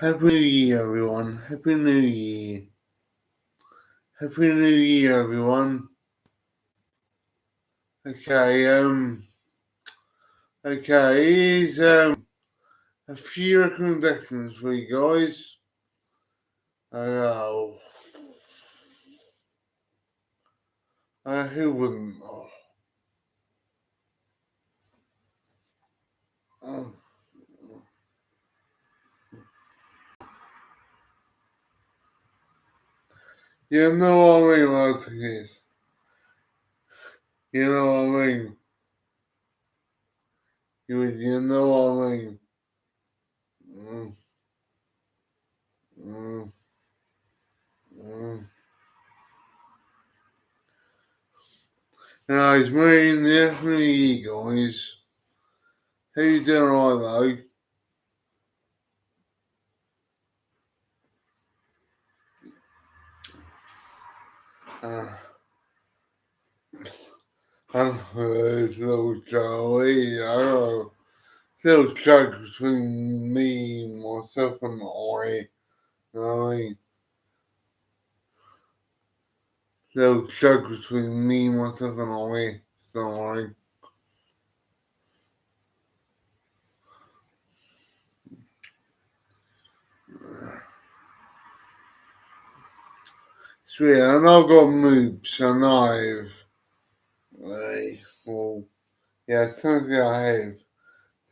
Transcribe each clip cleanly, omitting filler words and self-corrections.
Happy New Year, everyone. Happy New Year. Happy New Year, everyone. Here's a few recommendations for you guys. Who wouldn't? You know what I mean, what it is. You know what I mean. You know what I mean. Mm, mm, mm. It's me in the Happy New Year, guys. How you doing all though? I don't know, there's little Joey, I don't know. Little joke between me, myself, and I. You know what I mean? Little joke between me, myself, and I. So, sweet, and I've got moves, and well, yeah, technically I have.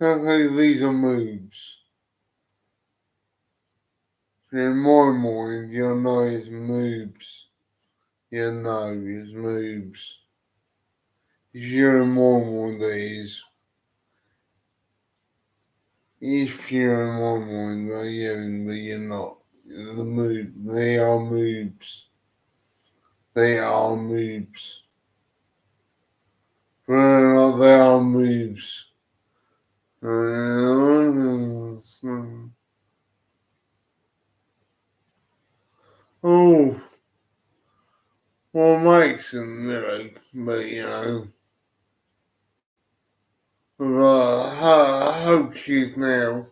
Technically, these are moves. In my mind, you'll know it's moves. You know it's moves. If you're in my mind, that is. If you're in my mind, but you're not. They are moves. They are moves. Whether or not they are moves. Oh, well, makes them, but I hope she's now.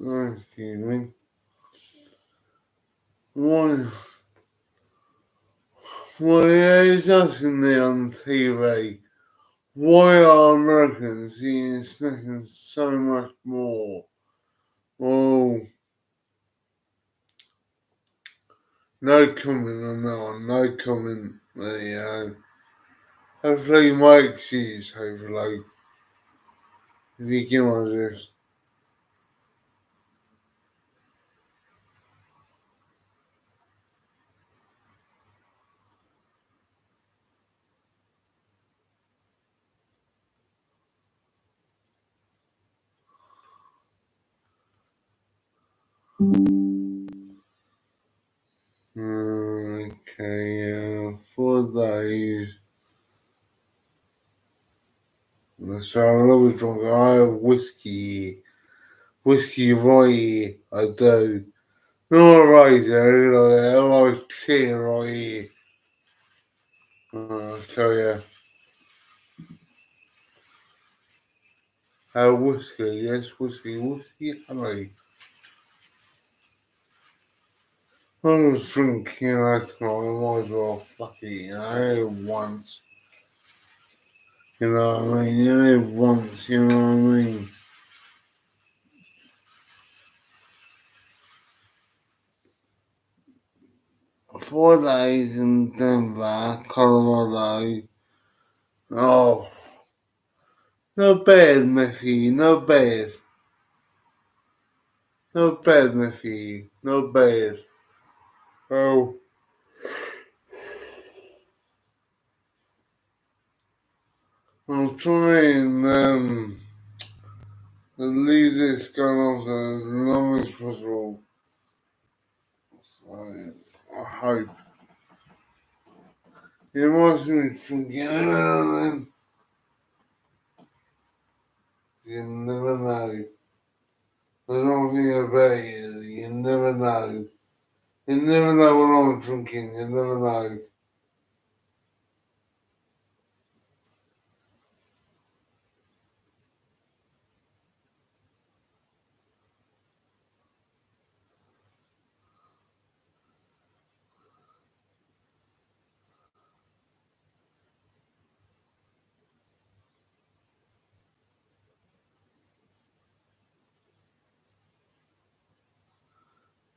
Excuse me. One, well, yeah, it's asking there on TV. Why are Americans eating snacking so much more? Well, no comment on that one, no comment. Hopefully Mike sees, hopefully, if you give us this. Okay, 4 days. So I always drink, I have whiskey right, I do. Not right there, I always cheer right here. I'll tell you. Whiskey, yes, whiskey, honey. I was drinking that time, I might as well fuck it, once. You know what I mean? Once, you know what I mean? 4 days in Denver, Colorado. Oh, not bad, Matthew, not bad. Not bad, Matthew, not bad. Oh, I'm trying to leave this going on as long as possible. I hope. You must be drinking. You never know. The only thing about it, you never know. You never know when I'm drinking, you never know.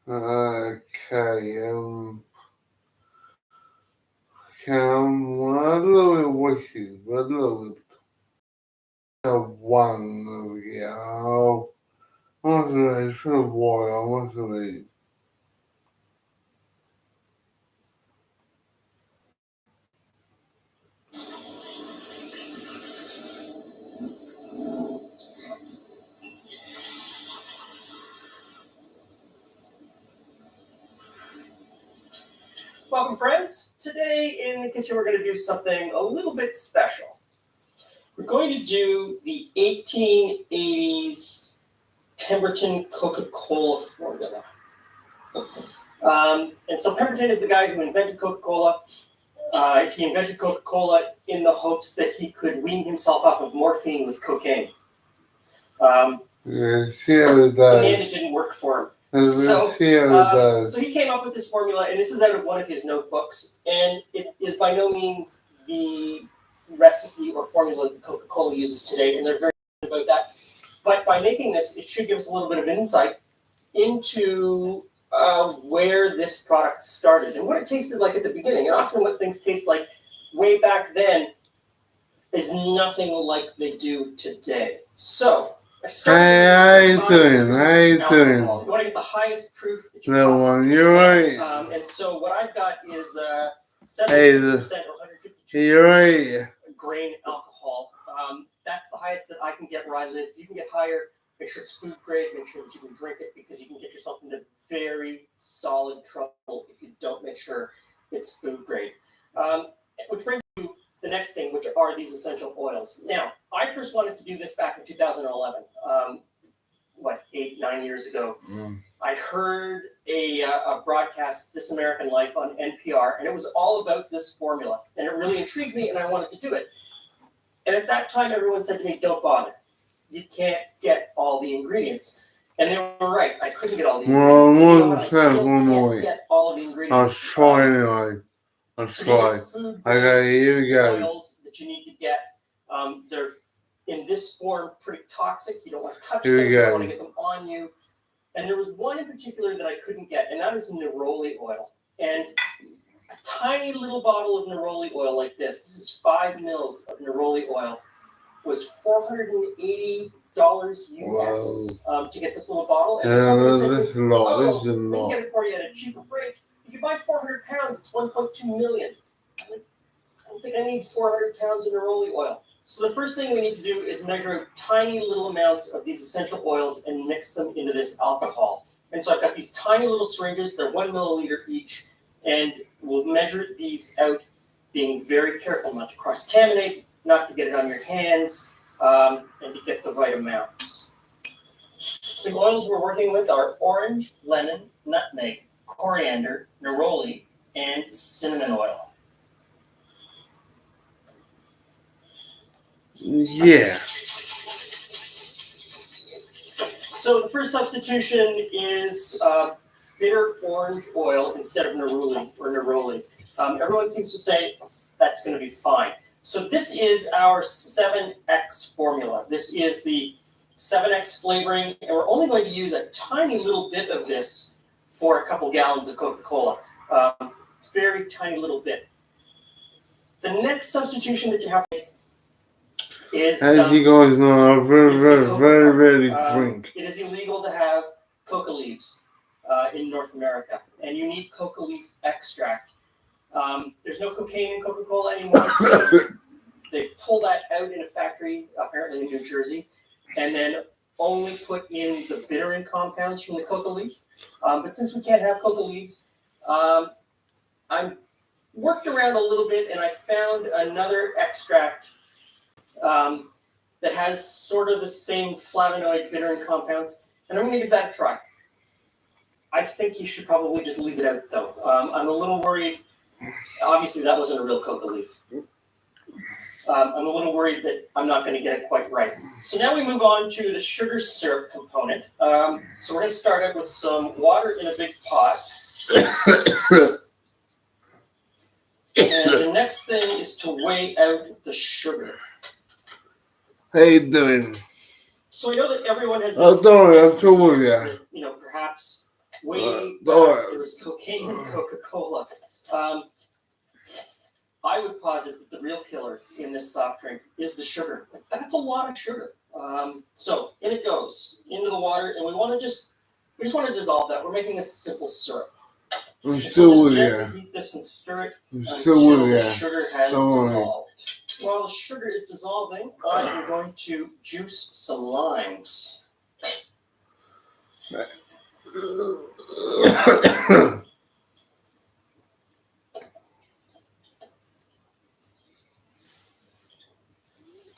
Okay, a little bit wishy, but a little bit one of the what's the name? Sort of boy, what's the name? Welcome, friends. Today in the kitchen, we're going to do something a little bit special. We're going to do the 1880s Pemberton Coca-Cola formula. And so Pemberton is the guy who invented Coca-Cola. He invented Coca-Cola in the hopes that he could wean himself off of morphine with cocaine. Yeah, sure it In the end, it does. didn't work for him. Sure it does. So he came up with this formula, and this is out of one of his notebooks, and it is by no means the recipe or formula that Coca-Cola uses today, and they're very good about that. But by making this, it should give us a little bit of insight into where this product started and what it tasted like at the beginning. And often what things taste like way back then is nothing like they do today. So, I started Hey, how you doing? You want to get the highest proof that you No possibly one, you're can. right. And so what I've got is 76% or 152 You're right. grain alcohol. That's the highest that I can get where I live. If you can get higher, make sure it's food grade, make sure that you can drink it, because you can get yourself into very solid trouble if you don't make sure it's food grade. Which brings to the next thing, which are these essential oils. Now, I first wanted to do this back in 2011, 8-9 years ago. I heard a broadcast, This American Life, on NPR, and it was all about this formula. And it really intrigued me, and I wanted to do it. And at that time, everyone said to me, don't bother. You can't get all the ingredients. And they were right. I couldn't get all the ingredients. Well, I still can't get all of the ingredients. I'll try anyway. I'll try. Okay, here we go. Oils that you need to get. They're in this form pretty toxic. You don't want to touch Here them. we You go. don't want to get them on you. And there was one in particular that I couldn't get, and that is neroli oil. And a tiny little bottle of neroli oil like this is 5 mils of neroli oil, was $480 US to get this little bottle. And This is a lot. This is a we can lot. get it for you at a cheaper rate. If you buy 400 pounds, it's 1.2 million. I don't think I need 400 pounds of neroli oil. So the first thing we need to do is measure tiny little amounts of these essential oils and mix them into this alcohol. And so I've got these tiny little syringes. They're 1 milliliter each. And we'll measure these out, being very careful not to cross-contaminate, not to get it on your hands, and to get the right amounts. So the oils we're working with are orange, lemon, nutmeg, coriander, neroli, and cinnamon oil. Yeah. So the first substitution is bitter orange oil instead of neroli. Everyone seems to say that's going to be fine. So this is our 7X formula. This is the 7X flavoring, and we're only going to use a tiny little bit of this for a couple gallons of Coca-Cola. Very tiny little bit. The next substitution that you have to make is, as you guys know, I'm very ready to drink. It is illegal to have coca leaves in North America, and you need coca leaf extract. There's no cocaine in Coca-Cola anymore. They pull that out in a factory, apparently in New Jersey, and then only put in the bittering compounds from the coca leaf. But since we can't have coca leaves, I worked around a little bit, and I found another extract that has sort of the same flavonoid bittering compounds, and I'm going to give that a try. I think you should probably just leave it out, though. I'm a little worried. Obviously, that wasn't a real coca leaf. I'm a little worried that I'm not going to get it quite right. So now we move on to the sugar syrup component. So we're going to start out with some water in a big pot. And the next thing is to weigh out the sugar. How you doing? So we know that everyone has. I'm sorry, I'm so worried. Perhaps There was cocaine in Coca-Cola. I would posit that the real killer in this soft drink is the sugar. That's a lot of sugar. So in it goes into the water, and we just want to dissolve that. We're making a simple syrup. I'm So still just with gently you. heat this and stir it I'm until still with the you. sugar has Don't worry. dissolved. While the sugar is dissolving, I am going to juice some limes.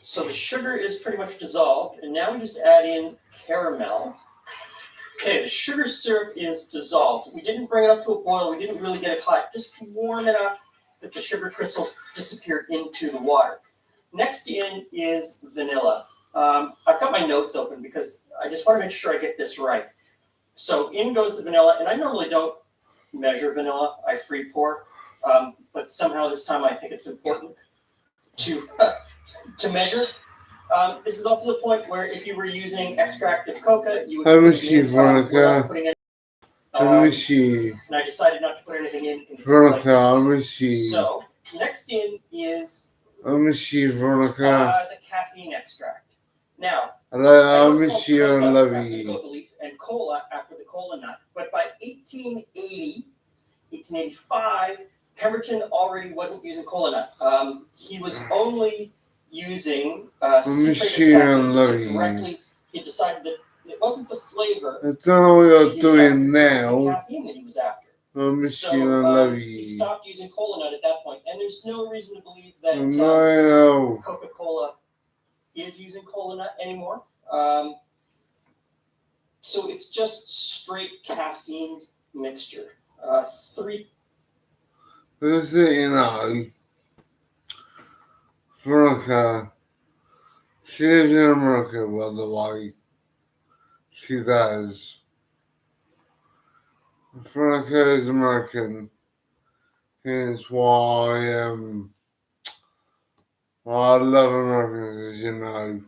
So the sugar is pretty much dissolved, and now we just add in caramel. Okay, the sugar syrup is dissolved. We didn't bring it up to a boil. We didn't really get it hot. Just warm enough that the sugar crystals disappeared into the water. Next in is vanilla. I've got my notes open because I just want to make sure I get this right. So in goes the vanilla, and I normally don't measure vanilla. I free pour, but somehow this time I think it's important to measure. This is up to the point where if you were using extract of coca, you would put it in without putting it. And I decided not to put anything in its place. So next in is the caffeine extract. Now, I know it's called coca after the coca leaf and cola after the cola nut, but by 1880, 1885, Pemberton already wasn't using cola nut. He was only using citrated caffeine. So directly, he decided that it wasn't the flavor. I don't know what you're doing now. It was the caffeine that he was after. So he stopped using cola nut at that point, and there's no reason to believe that Coca-Cola is using cola nut anymore. So it's just straight caffeine mixture. Just so you know, Veronica, she lives in America, by the way. She does. Veronica is American. Hence why I love Americans, as you know.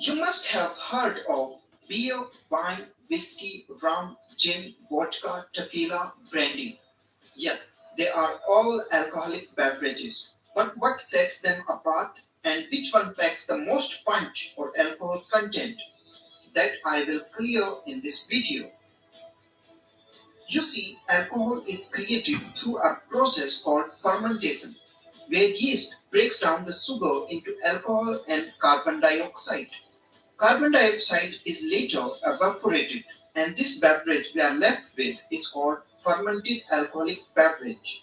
You must have heard of beer, wine, whiskey, rum, gin, vodka, tequila, brandy. Yes, they are all alcoholic beverages. But what sets them apart and which one packs the most punch or alcohol content? That I will clear in this video. You see, alcohol is created through a process called fermentation, where yeast breaks down the sugar into alcohol and carbon dioxide. Carbon dioxide is later evaporated, and this beverage we are left with is called fermented alcoholic beverage.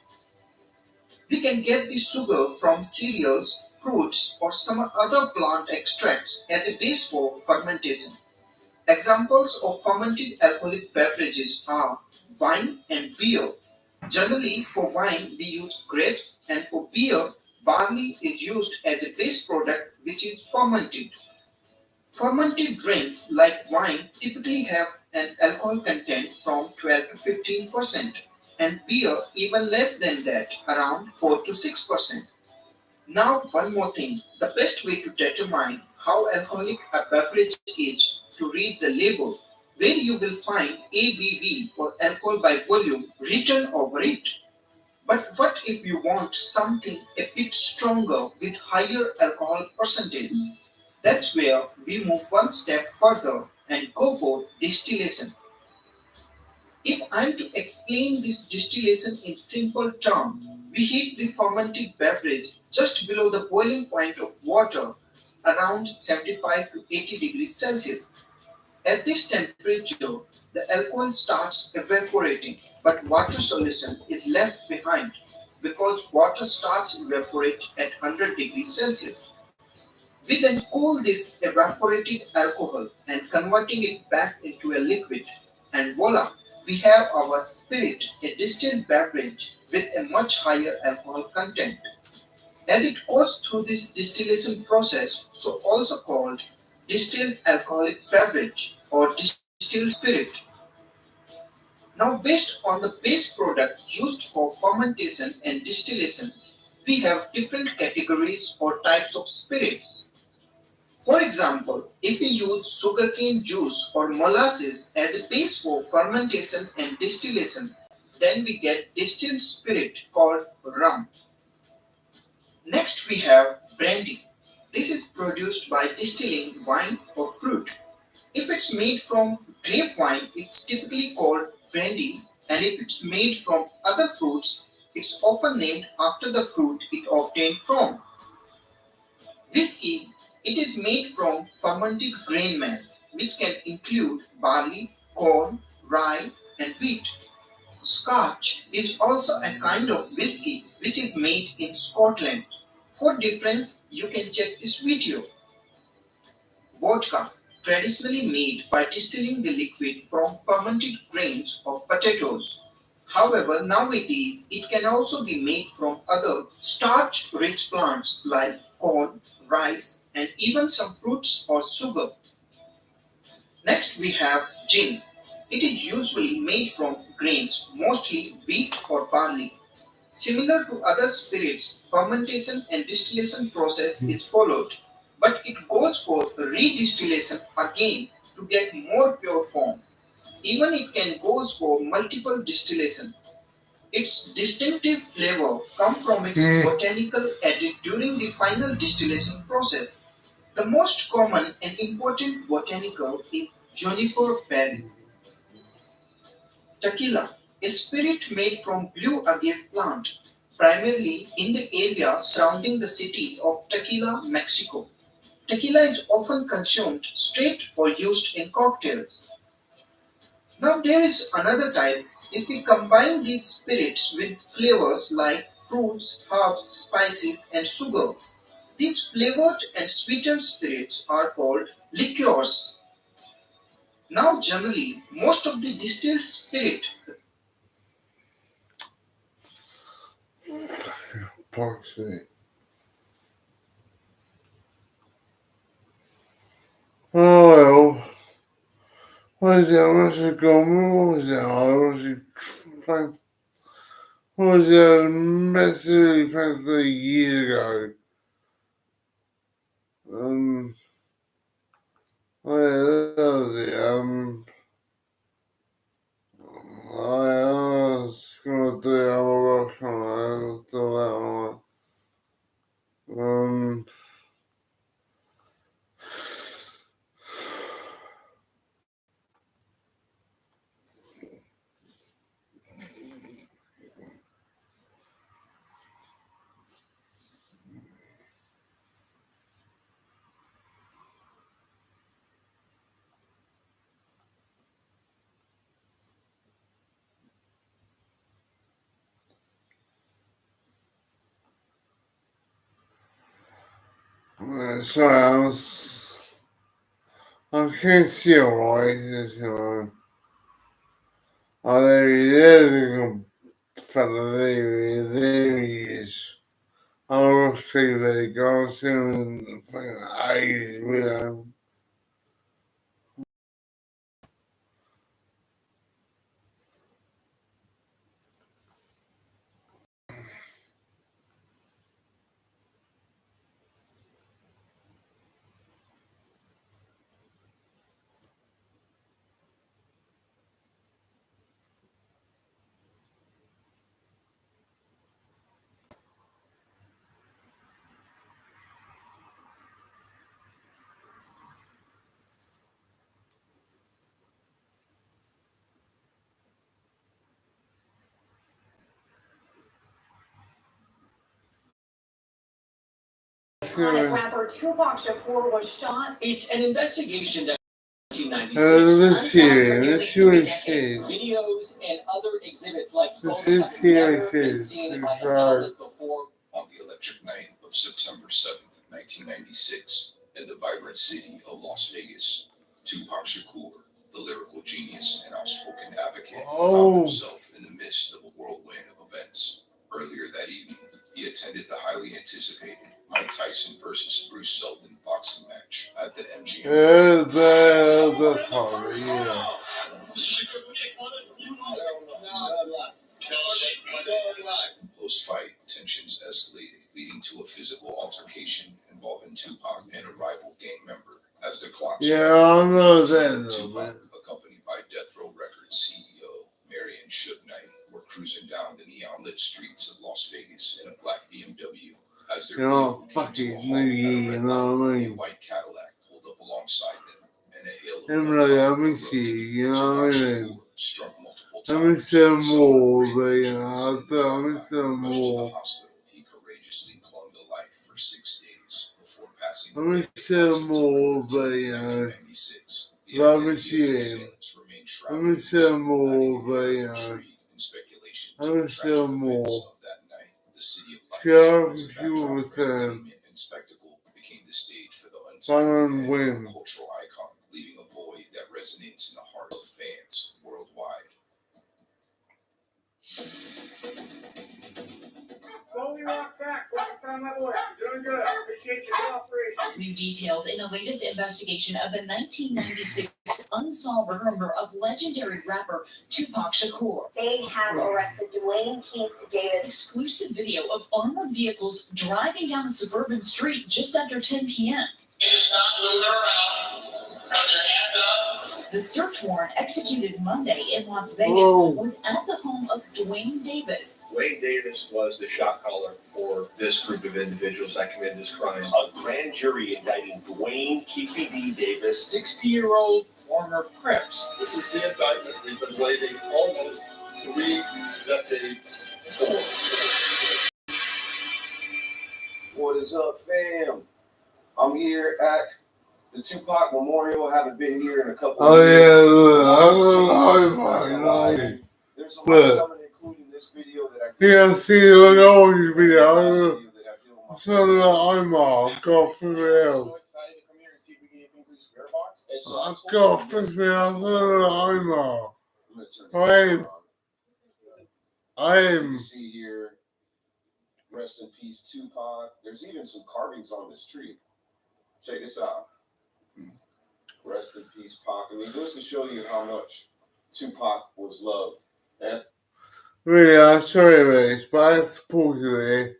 We can get this sugar from cereals, fruits, or some other plant extracts as a base for fermentation. Examples of fermented alcoholic beverages are wine and beer. Generally, for wine, we use grapes, and for beer, barley is used as a base product which is fermented. Fermented drinks like wine typically have an alcohol content from 12 to 15%, and beer even less than that, around 4 to 6%. Now, one more thing, the best way to determine how alcoholic a beverage is to read the label, where you will find ABV or alcohol by volume written over it. But what if you want something a bit stronger with higher alcohol percentage? That's where we move one step further and go for distillation. If I'm to explain this distillation in simple terms, we heat the fermented beverage just below the boiling point of water around 75 to 80 degrees Celsius. At this temperature, the alcohol starts evaporating, but water solution is left behind because water starts to evaporate at 100 degrees Celsius. We then cool this evaporated alcohol and converting it back into a liquid, and voila, we have our spirit, a distilled beverage with a much higher alcohol content. As it goes through this distillation process, so also called distilled alcoholic beverage or distilled spirit. Now, based on the base product used for fermentation and distillation, we have different categories or types of spirits. For example, if we use sugarcane juice or molasses as a base for fermentation and distillation, then we get distilled spirit called rum. Next, we have brandy. This is produced by distilling wine or fruit. If it's made from grape wine, it's typically called brandy, and if it's made from other fruits, it's often named after the fruit it obtained from. Whiskey, it is made from fermented grain mass, which can include barley, corn, rye, and wheat. Scotch is also a kind of whiskey which is made in Scotland. For difference, you can check this video. Vodka, traditionally made by distilling the liquid from fermented grains of potatoes. However, nowadays it can also be made from other starch-rich plants like corn, rice, and even some fruits or sugar. Next, we have gin. It is usually made from grains, mostly wheat or barley. Similar to other spirits, fermentation and distillation process is followed, but it goes for redistillation again to get more pure form. Even it can goes for multiple distillation. Its distinctive flavor comes from its botanical added during the final distillation process. The most common and important botanical is juniper berry. Tequila, a spirit made from blue agave plant, primarily in the area surrounding the city of Tequila, Mexico. Tequila is often consumed straight or used in cocktails. Now there is another type. If we combine these spirits with flavors like fruits, herbs, spices, and sugar, these flavored and sweetened spirits are called liqueurs. Now generally, most of the distilled spirit Parsley. Oh well. What is that? Mr. Gomer? What was that? I was what was that message past a year ago? What was it? I was gonna do it. I'm a rush on it. I'll do that one. Sorry, I can't see it right. Oh, there fella, there he is. I will see that he goes in fucking 80s, Iconic rapper Tupac Shakur was shot. It's an investigation that 1996 let's see unsolved for it. nearly Let's see what 3 it decades. says. Videos and other exhibits like Let's photos have see what it never been says. seen by the public before. On the electric night of September 7th, 1996, in the vibrant city of Las Vegas, Tupac Shakur the lyrical genius and outspoken advocate, Oh. found himself in the midst of a whirlwind of events. Earlier that evening, he attended the highly anticipated Mike Tyson versus Bruce Seldon boxing match at the MGM. The party, yeah. Post-fight, tensions escalated, leading to a physical altercation involving Tupac and a rival gang member. As the clock struck, Yeah, I know that, Tupac, man. accompanied by Death Row Records CEO Marion Suge Knight, were cruising down the neon-lit streets of Las Vegas in a black BMW. As their You know, vehicle came fuck to a it, halt New at a Year, red you know what I light, mean? a white Cadillac pulled up alongside them, and a hail of I'm like, gunfire let me erupted. see, you know Tupac what I mean? Shakur struck multiple Let me times, see more, suffering but grave you know, injuries I in the thought, let me drive-by. see Rushed to the more. hospital, he courageously clung to life for 6 days before passing Let away me on see September more, but 13, you know, 1996. The let me identity of the see him. assailants remained Let shrouded me in see mystery, more, adding but an you air of know, intrigue and speculation let to me the see tragic events more. of that night. The City of Lights, Sure, once a you backdrop will for return. entertainment and spectacle, became the stage for the Fun untimely and end of a win. cultural icon, leaving a void that resonates in the hearts of fans worldwide. Slowly walk back. Focus on my voice. You're doing good. Appreciate your cooperation. New details in the latest investigation of the 1996 unsolved murder of legendary rapper Tupac Shakur. They have arrested Dwayne Keith Davis. Exclusive video of armored vehicles driving down a suburban street just after 10 p.m. Stop moving around. Put your hands up. The search warrant executed Monday in Las Vegas Whoa. was at the home of Dwayne Davis. Dwayne Davis was the shot caller for this group of individuals that committed this crime. A grand jury indicting Dwayne Keefe D. Davis, 60-year-old former Crips. This is the indictment we've been waiting almost 3 decades for. What is up, fam? I'm here at the Tupac Memorial. Haven't been here in a couple Oh of years. yeah, look, I like, There's a look. lot coming, including this video that I did. Yeah, see, look at all these Video videos. that I did with my So that I'm off, go for So real. excited to come here and see if we can get anything for your spirit box. I go for real, so that I'm off. I'm gonna turn this I You am, can see here, rest in peace, Tupac. There's even some carvings on this tree. Check this out. Rest in peace, Pac. I mean, it goes to show you how much Tupac was loved. And really, I'm sorry about this, but I support it.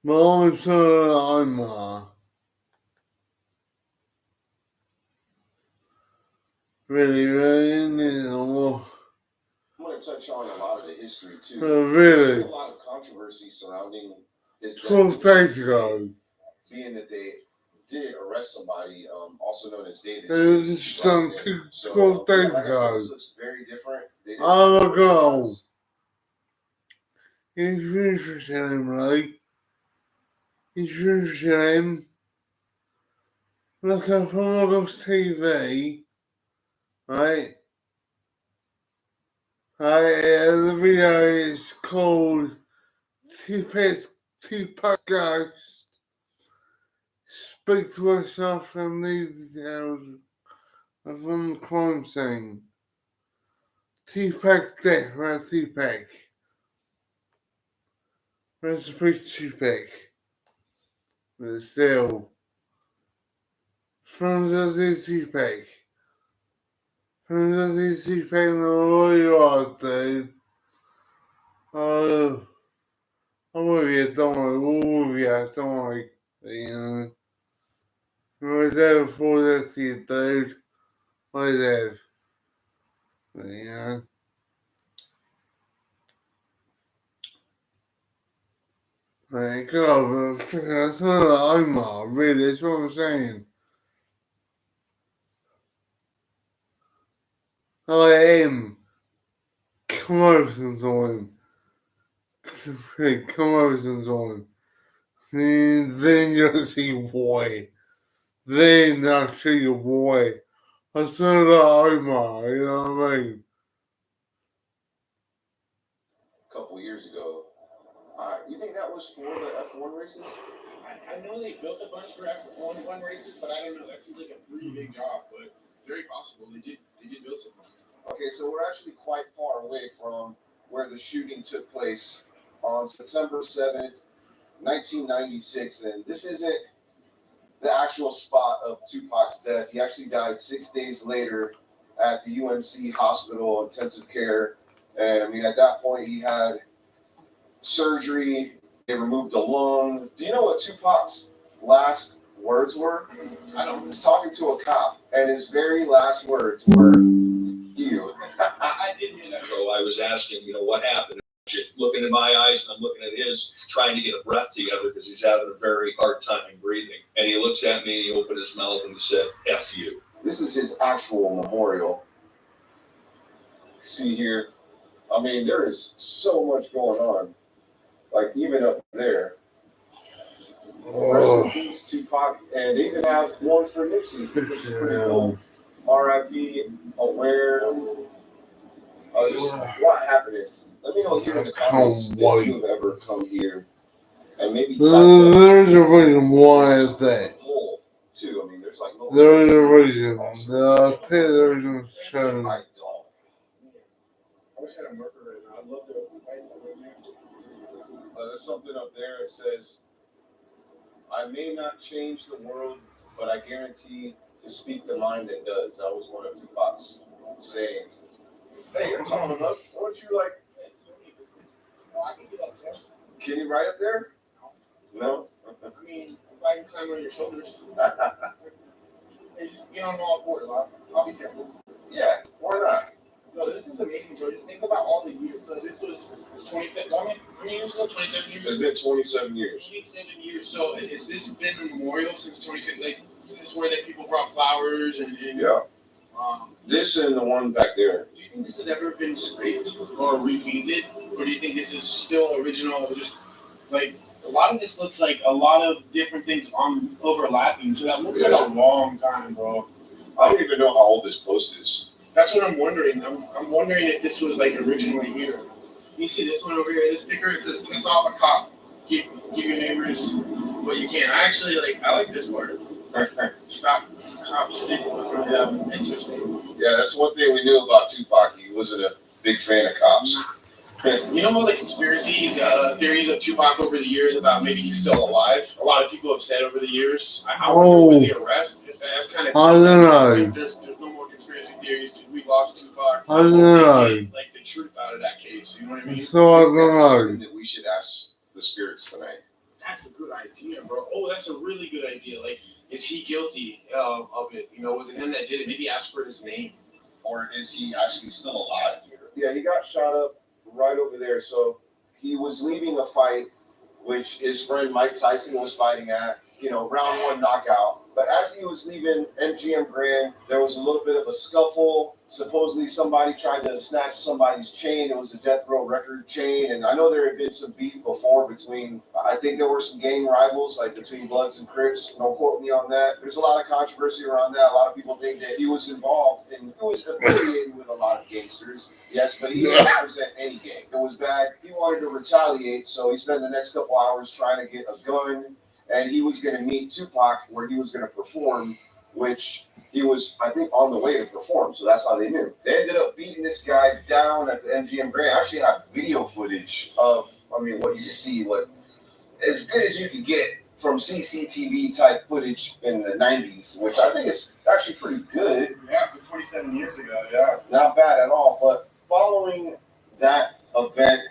But I'm so that I'm off. Really, you know, I'm going to touch on a lot of the history, too. really, There's a lot of controversy surrounding his death. 12 days ago. Being that they did arrest somebody, also known as Davis. It was some 12 days like I said, ago. this looks very different. They didn't Oh, know what it go. was. It's really a shame, right? It's really a shame. Look at August TV, right? The video is called Tupac Ghost. Speak to us from these details from the crime scene. Tupac's death, right? Tupac. Rest in peace, Tupac. But still, from the Tupac. From the Tupac, no, you are, dude. Oh, I'm with you, don't worry, we're with you, don't worry. You know, I was there before that to you, dude. I was there. You know. Like, good on, that's not an Omar, really, that's what I'm saying. I am commotions on him. Commotions on him. Then you'll see why. Then I'll show you why. I said that Omar, you know what I mean? A couple years ago. You think that was for the F1 races? I know they built a bunch for F1 races, but I don't know. That seems like a pretty big job, but very possible. They did build something. Okay, so we're actually quite far away from where the shooting took place on September 7th, 1996. And this isn't the actual spot of Tupac's death. He actually died 6 days later at the UMC Hospital intensive care. And I mean, at that point, he had surgery. They removed a lung. Do you know what Tupac's last words were? I don't. He was talking to a cop, and his very last words were, "You." I didn't hear that. So I was asking, what happened? Looking in my eyes, and I'm looking at his, trying to get a breath together because he's having a very hard time breathing. And he looks at me and he opened his mouth and he said, "F you." This is his actual memorial. See here, I mean, there is so much going on. Like, even up there. Rest in peace, Tupac. And they even have one for Nipsey, which is pretty cool. R.I.P. Aware. Just what happened. Let me know here in the comments if you've ever come here and maybe There's a reason why it's that. hole too. I mean, there's like no. There's a reason. I'll tell you the reason. I don't. I wish I had a marker right now. I'd love to write something there. There's something up there that says, "I may not change the world, but I guarantee to speak the mind that does." That was one of Tupac's sayings. Hey, you're tall enough. Why don't you like? Oh, I can get up there. Can you ride up there? No. I mean, if I can climb on your shoulders. Hey, just get on all fours, I'll be careful. Yeah. Why not? No, this is amazing, Joe. Just think about all the years. So this was 27, how many years ago? 27 years? It's been 27 years. 27 years. So has this been the memorial since 27? Like, is this where that people brought flowers and Yeah. This and the one back there. Do you think this has ever been scraped or repainted? Or do you think this is still original? Just like a lot of this looks like a lot of different things overlapping. So that looks like a long time, bro. I don't even know how old this post is. That's what I'm wondering. I'm wondering if this was like originally here. You see this one over here, this sticker, it says piss off a cop. Keep your neighbors what you can. I like this part. Stop cops. Yeah, interesting. Yeah, that's one thing we knew about Tupac. He wasn't a big fan of cops. You know all the conspiracies, theories of Tupac over the years about maybe he's still alive? A lot of people have said over the years. I wonder with the arrest, if that's kind of. I don't know. There's no more conspiracy theories. We lost Tupac. I don't know. Like the truth out of that case. You know what I mean? So I don't That's know. something that we should ask the spirits tonight. That's a good idea, bro. Oh, that's a really good idea. Like, is he guilty of it? Was it him that did it? Maybe ask for his name. Or is he actually still alive here? Yeah, he got shot up right over there. So he was leaving a fight, which his friend Mike Tyson was fighting at, round one knockout. But as he was leaving MGM Grand, there was a little bit of a scuffle. Supposedly somebody tried to snatch somebody's chain. It was a Death Row Record chain. And I know there had been some beef before between, I think there were some gang rivals, like between Bloods and Crips. Don't quote me on that. There's a lot of controversy around that. A lot of people think that he was involved and he was affiliated with a lot of gangsters. Yes, but he didn't represent any gang. It was bad. He wanted to retaliate, so he spent the next couple hours trying to get a gun. And he was going to meet Tupac where he was going to perform, which he was, I think, on the way to perform. So that's how they knew. They ended up beating this guy down at the MGM Grand. I actually have video footage of, what you can see, as good as you could get from CCTV type footage in the 90s, which I think is actually pretty good. Yeah, for 27 years ago, yeah. Not bad at all. But following that event,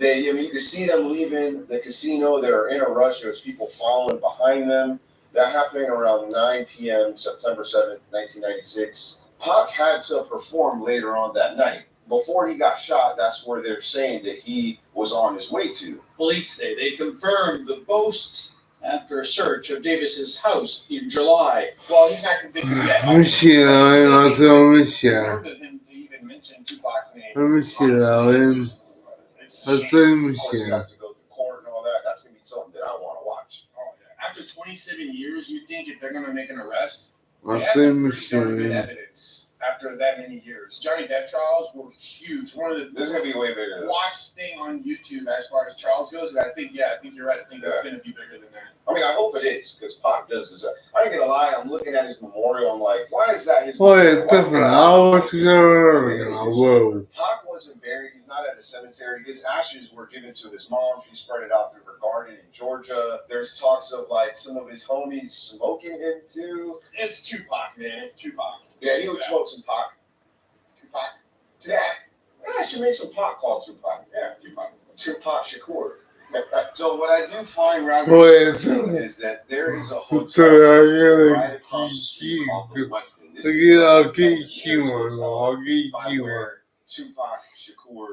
you can see them leaving the casino. They're in a rush. There's people following behind them. That happened around 9 p.m. September 7th, 1996. Pac had to perform later on that night. Before he got shot, that's where they're saying that he was on his way to. Police say they confirmed the boast after a search of Davis's house in July. Well, he's not convicted yet. Let me see that. Let me see that. Of him to even mention Tupac's name. Let me see that. Of course, he has to go to court and all that. That's going to be something that I want to watch. Oh, yeah. After 27 years, you think if they're going to make an arrest, I they have think some we pretty darn good should. evidence. after that many years. Johnny Depp trials were huge. One of the This is gonna be way bigger. Than watched thing on YouTube as far as Charles goes, and I think you're right. I think it's gonna be bigger than that. I mean, I hope it is, because Pac does deserve. I ain't gonna lie, I'm looking at his memorial, I'm like, why is that his Well, memorial? it's different. I watched it over again. I will. Pac wasn't buried, he's not at a cemetery. His ashes were given to his mom. She spread it out through her garden in Georgia. There's talks of like some of his homies smoking him too. It's Tupac, man. It's Tupac. Yeah, he would smoke some Pac. Tupac. Yeah. I should make some Pac called Tupac. Yeah, Tupac. Tupac Shakur. So what I do find rather Well, interesting is that there is a hotel right across the street called the Westin. This is I'll get humor. I'll get by humor. where Tupac Shakur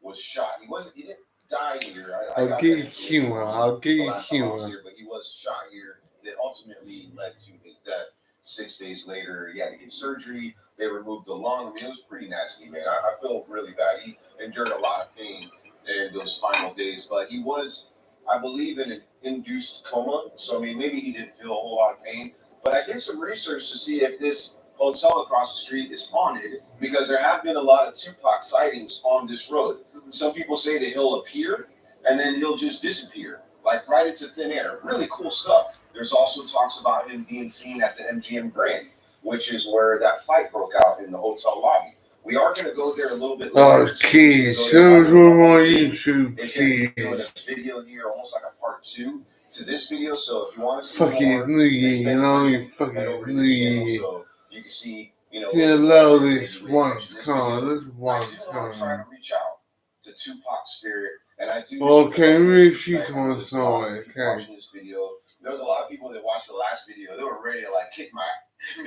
was shot. He didn't die here. I I'll got get that humor. information I'll the get last time I was humor. here, but he was shot here. That ultimately led to his death. 6 days later, he had to get surgery. They removed the lung. I mean, it was pretty nasty, man. I feel really bad. He endured a lot of pain in those final days, but he was, I believe, in an induced coma. So, I mean, maybe he didn't feel a whole lot of pain. But I did some research to see if this hotel across the street is haunted, because there have been a lot of Tupac sightings on this road. Some people say that he'll appear and then he'll just disappear, like right into thin air. Really cool stuff. There's also talks about him being seen at the MGM Grand, which is where that fight broke out in the hotel lobby. We are going to go there a little bit later. Oh, kids. Shows we're on YouTube, It's going to be doing kids. a video here, almost like a part 2 to this video. So if you want to see Fuck more, it's New Year, you know, you head fucking over to New the channel Year. so you can see, you know. Yeah, love this once come. This once I do want to try come. to reach out to Tupac's spirit, and I do. Okay, we see someone saw it. Okay. Watching this video, there was a lot of people that watched the last video. They were ready to like kick my,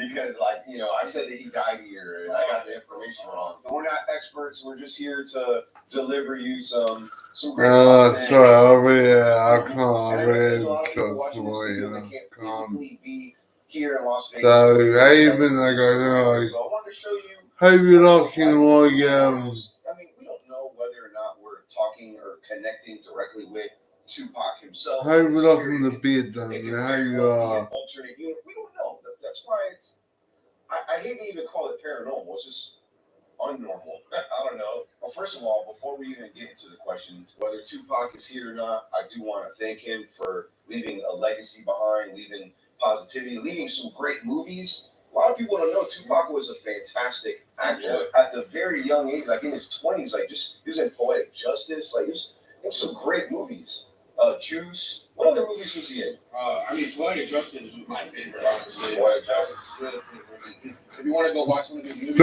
because like, you know, I said that he died here and I got the information wrong. But we're not experts. We're just here to deliver you some great content. Sorry, I'll come And I know over there's a and lot of people cook watching this for video you. that can't Come. physically be here in Las Vegas. So, I even like I know. So I wanted to show you. How you looking while you I mean, we don't know whether or not we're talking or connecting directly with Tupac himself. how you looking to be It done? could How very you well be an alternate unit. We don't know. That's why it's. I hate to even call it paranormal. It's just unnormal. I don't know. Well, first of all, before we even get into the questions, whether Tupac is here or not, I do want to thank him for leaving a legacy behind, leaving positivity, leaving some great movies. A lot of people don't know Tupac was a fantastic actor at the very young age, like in his 20s. Like, just he was in Poetic Justice. Like, he was in some great movies. Juice. What other movies was he in? I mean, Poetic Justice was my favorite, honestly. Poetic Justice. If you want to go watch one of his movies,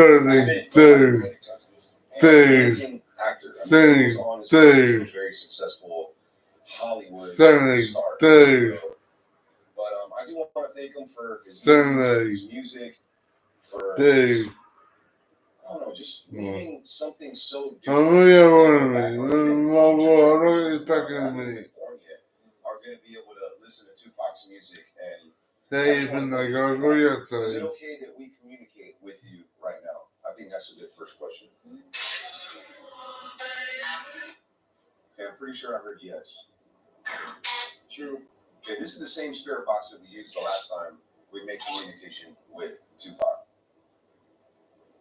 Dude. Poetic Justice. Amazing actor. I mean, he was on his way to a very successful Hollywood star. Dude. But I do want to thank him for his Certainly. movies, his music, for Dude. I don't know, just leaving something so I'm different. really wondering. It's back in a minute. Are going to be able to listen to Tupac's music, and They even like I was what you is it say. okay that we communicate with you right now? I think that's a good first question. Okay, I'm pretty sure I heard yes. True. Okay, this is the same spirit box that we used the last time we made communication with Tupac.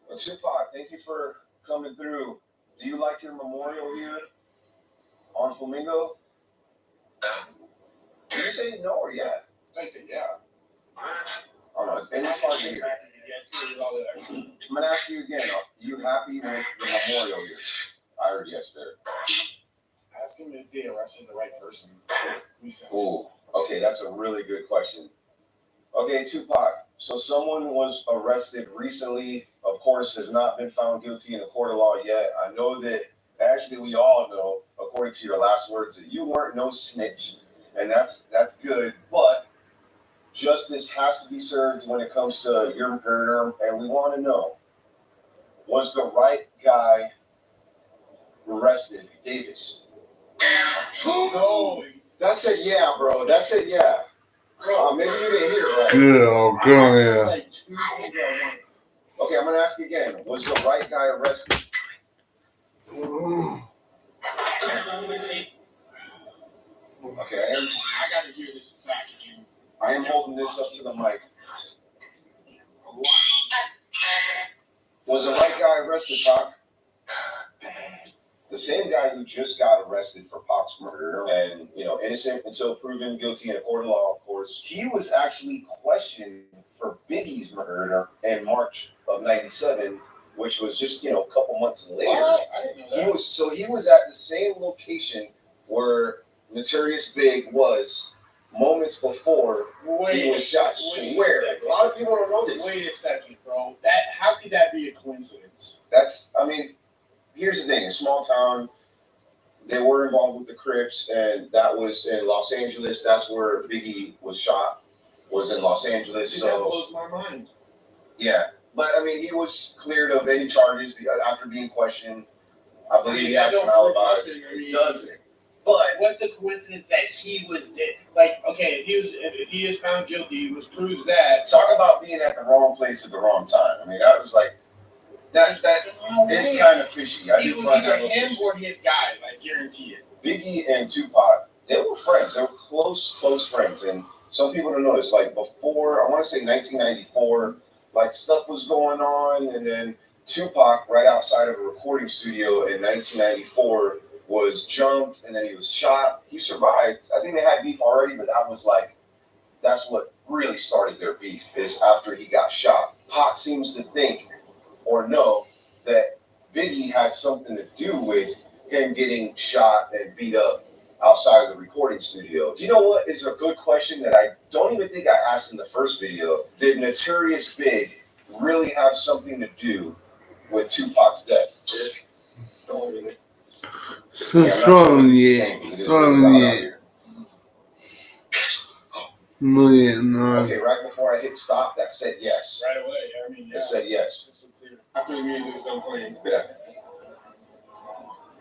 Well, Tupac, thank you for coming through. Do you like your memorial here on Flamingo? Did you say no or yeah? I said, yeah. Oh no, and it's hard to hear. I'm gonna ask you again. Are you happy with the memorial here? I heard yes there. Ask him if they arrested the right person. Ooh, okay, that's a really good question. Okay, Tupac. So someone was arrested recently, of course, has not been found guilty in a court of law yet. I know that actually we all know, according to your last words, that you weren't no snitch, and that's good. But justice has to be served when it comes to your murder, and we want to know, was the right guy arrested, Davis? No, that said yeah, bro. That said yeah. Maybe you didn't hear it right. Good, go yeah. Okay, I'm gonna ask you again. Was the right guy arrested? Okay, I gotta hear this back again. I am holding this up to the mic. Was the right guy arrested, Pac? The same guy who just got arrested for Pac's murder and, innocent until proven guilty in a court of law, of course. He was actually questioned for Biggie's murder in March of '97, which was just, a couple months later. I didn't know that. He was at the same location where Notorious Big was moments before he was shot. Swear. A lot of people don't know this. Wait a second, bro. How could that be a coincidence? Here's the thing, a small town, they were involved with the Crips, and that was in Los Angeles. That's where Biggie was shot, was in Los Angeles. See, that blows my mind. Yeah. But, he was cleared of any charges after being questioned. I believe he had some alibis. It doesn't. But what's the coincidence that he was dead? Like, okay, if he is found guilty, it was proved that. Talk about being at the wrong place at the wrong time. That was like, that is kind of fishy. He was either him or his guys, I guarantee it. Biggie and Tupac, they were friends. They were close friends. And some people don't know this. Like before, I want to say 1994, like stuff was going on. And then Tupac, right outside of a recording studio in 1994, was jumped and then he was shot. He survived. I think they had beef already, but that's what really started their beef is after he got shot. Pac seems to think or know that Biggie had something to do with him getting shot and beat up outside of the recording studio. Do you know what is a good question that I don't even think I asked in the first video? Did Notorious Big really have something to do with Tupac's death? Okay, right before I hit stop, that said yes. Right away. It said yes. After the music's done playing. Yeah.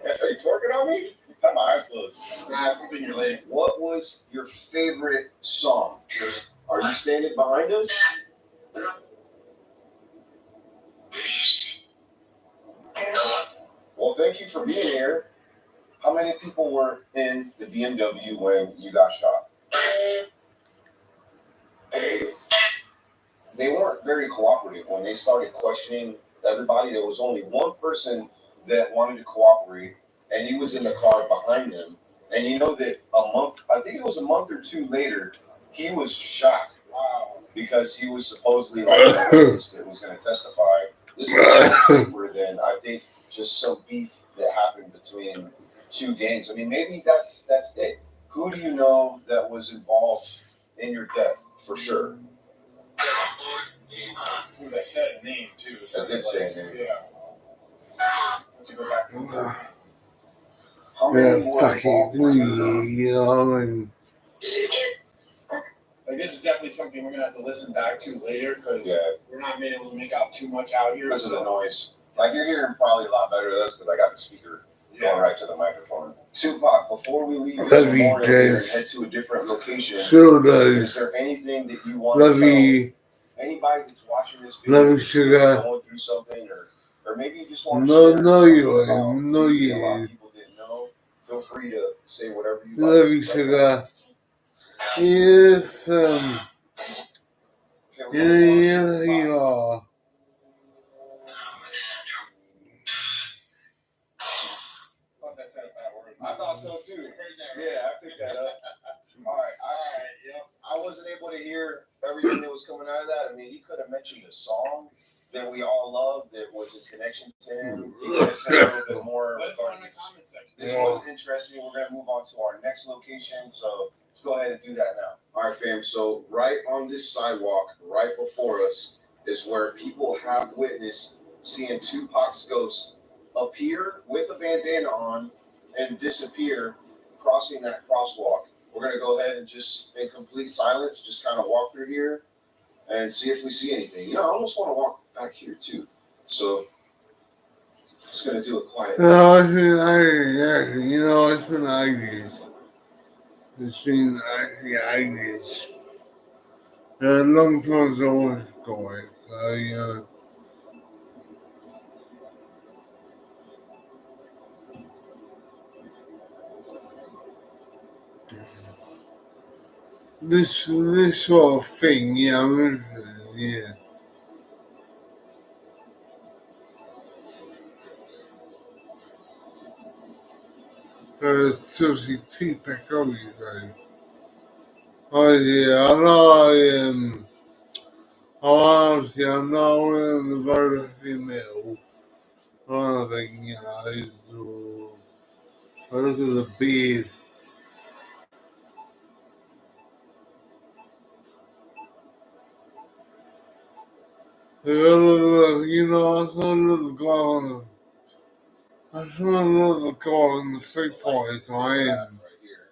Are you twerking on me? Got my eyes closed. Nah, I'm thinking you're late. What was your favorite song? Are you standing behind us? Well, thank you for being here. How many people were in the BMW when you got shot? They weren't very cooperative when they started questioning everybody. There was only one person that wanted to cooperate, and he was in the car behind them. And you know that I think it was a month or two later, he was shot. Wow. Because he was supposedly like a witness that was going to testify. This is deeper than I think just some beef that happened between two gangs. Maybe that's it. Who do you know that was involved in your death for sure? That said a name too. That did say a name. Yeah. Let's go back to How many were involved? Like this is definitely something we're gonna have to listen back to later because we're not being able to make out too much out here because of the noise. Like you're hearing probably a lot better than this because I got the speaker going right to the microphone. Tupac, before we leave this memorial here and head to a different location, is there anything that you want to tell anybody that's watching this video going through something or maybe you just want to share a lot of people didn't know? Feel free to say whatever you like. Yes, you are. I thought so too. Yeah, I picked that up. All right. I wasn't able to hear everything that was coming out of that. He could have mentioned a song that we all love that was in connection to him. He could have said a little bit more. This was interesting. We're going to move on to our next location. So let's go ahead and do that now. All right, fam. So right on this sidewalk, right before us, is where people have witnessed seeing Tupac's ghost appear with a bandana on and disappear crossing that crosswalk. We're going to go ahead and just, in complete silence, just kind of walk through here and see if we see anything. I almost want to walk back here too. So, just going to do it quietly. No, it's been it's been ages. It's been ages. A long time's always going. So, this sort of thing, yeah. seriously T-Pack obviously. Oh yeah, I know honestly, I know I'm the very female. I think, you know, I look at the beard. You know, I saw a little girl. I saw a little girl in the street fight. I am. Right here.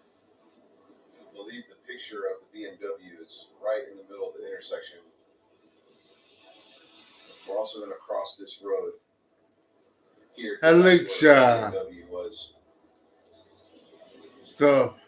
I believe the picture of the BMW is right in the middle of the intersection. We're also going to cross this road here. 'Cause that's where the BMW was. Stuff.